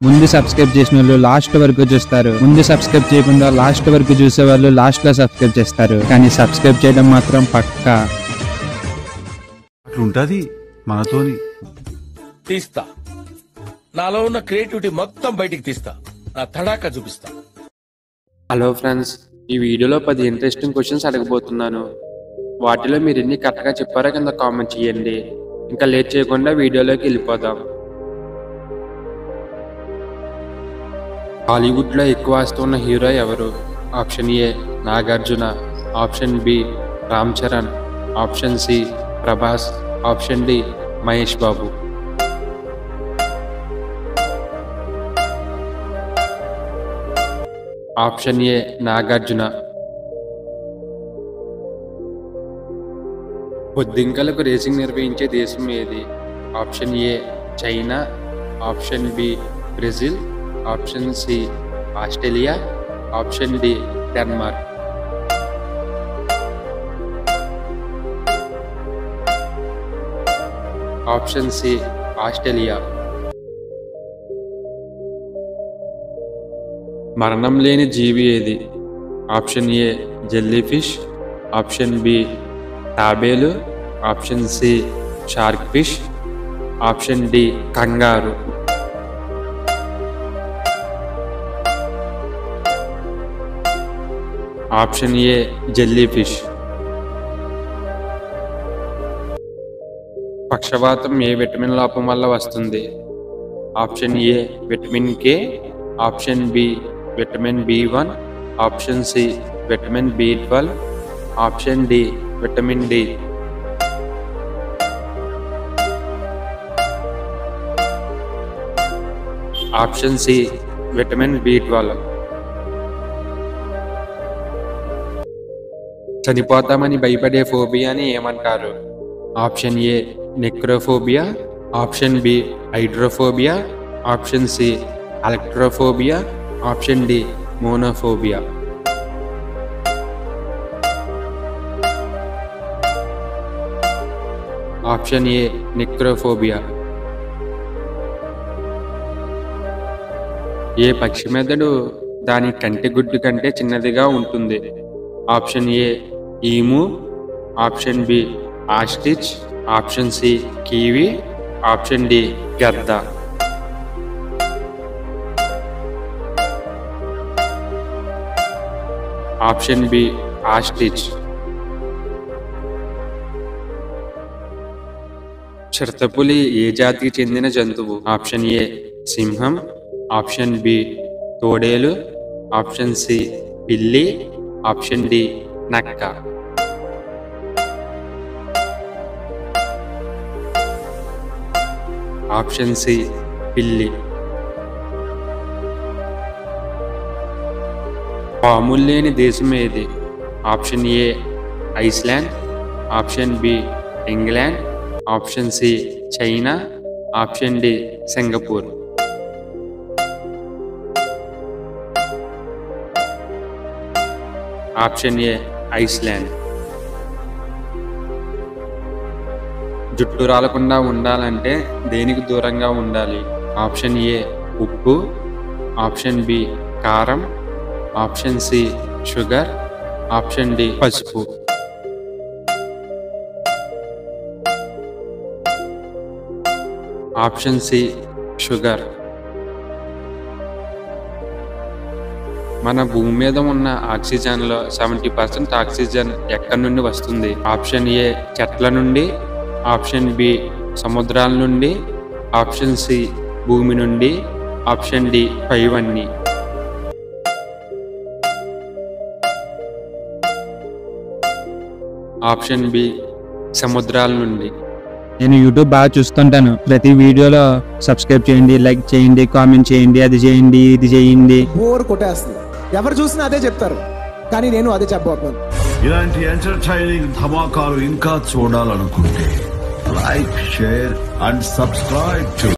ముందు సబ్స్క్రైబ్ చేసిన వాళ్ళు లాస్ట్ వరకు చూస్తారు, ముందు సబ్స్క్రైబ్ చేయకుండా లాస్ట్ వరకు చూసే వాళ్ళు లాస్ట్ లో సబ్స్క్రైబ్ చేస్తారు, కానీ సబ్స్క్రైబ్ చేయడం మాత్రం పక్కా. అట్లుంటది మనతోని. తీస్తా, నాలో ఉన్న క్రియేటివిటీ మొత్తం బయటికి తీస్తా, నా తడాకా చూపిస్తా. హలో ఫ్రెండ్స్, ఈ వీడియోలో 10 ఇంట్రెస్టింగ్ క్వశ్చన్స్ అడగబోతున్నాను. వాటిలో మీరు ఎన్ని కరెక్ట్గా చెప్పారో కింద కామెంట్ చేయండి. ఇంకా లేట్ చేయకుండా వీడియోలోకి వెళ్ళిపోదాం. హాలీవుడ్లో ఎక్కువ ఆస్తి ఉన్న హీరో ఎవరు? Option A Nagarjuna, option B Ram Charan, option C Prabhas, option D Mahesh Babu. Option A Nagarjuna. బొద్దింకలకు రేసింగ్ నిర్వహించే దేశం ఏది? Option A China, option B Brazil, option C Australia, option D Denmark. Option C Australia. మరణం లేని జీవి ఏది? Option A jelly fish, option B తాబేలు, option C shark fish, option D kangaroo. Option A jelly fish. పక్షవాతం ఏ vitamin లోపం వల్ల వస్తుంది? Option A vitamin K, option B vitamin B1, option C vitamin B12, option D vitamin D. Option C vitamin B12. చనిపోతామని భయపడే ఫోబియాని ఏమంటారు? Option A necrophobia, option B hydrophobia, option C electrophobia, option D monophobia. Option A necrophobia. ఏ పక్షి మెదడు దాని కంటి గుడ్డు కంటే చిన్నదిగా ఉంటుంది? Option A emu, option B ostrich, option C kiwi, option D గద్ద. Option B ostrich. చిరుతపులి ఏ జాతికి చెందిన జంతువు? ఆప్షన్ ఏ సింహం, ఆప్షన్ బి తోడేలు, ఆప్షన్ సి పిల్లి, ఆప్షన్ డి నక్క. ఆప్షన్ సి పిల్లి. పాములు లేని దేశం ఏది? Option A Iceland, option B England, option C China, option D Singapore. Option A Iceland. జుట్టు రాలకుండా ఉండాలంటే దేనికి దూరంగా ఉండాలి? ఆప్షన్ ఏ ఉప్పు, ఆప్షన్ బి కారం, option C sugar, option D పసుపు. Option C sugar. మన భూమి మీద ఉన్న ఆక్సిజన్లో 70% ఆక్సిజన్ ఎక్కడి నుండి వస్తుంది? ఆప్షన్ ఏ చెట్ల నుండి, ఆప్షన్ బి సముద్రాల నుండి, ఆప్షన్ సి భూమి నుండి, ఆప్షన్ డి పైవన్నీ. ఆప్షన్ బి సముద్రాల నుండి. నేను యూట్యూబ్ బాగా చూస్తుంటాను, ప్రతి వీడియోలో సబ్స్క్రైబ్ చేయండి, లైక్ చేయండి, కామెంట్ చేయండి, అది చేయండి, ఇది చేయండి. బోర్ కొట్టేస్తుంది, ఎవరు చూసినా అదే చెప్తారు, కానీ నేను అదే చెప్పబోతున్నాను. ఇలాంటి ఎంటర్టైనింగ్ ధమాకాలు ఇంకా చూడాలనుకుంటే లైక్, షేర్ అండ్ సబ్స్క్రైబ్.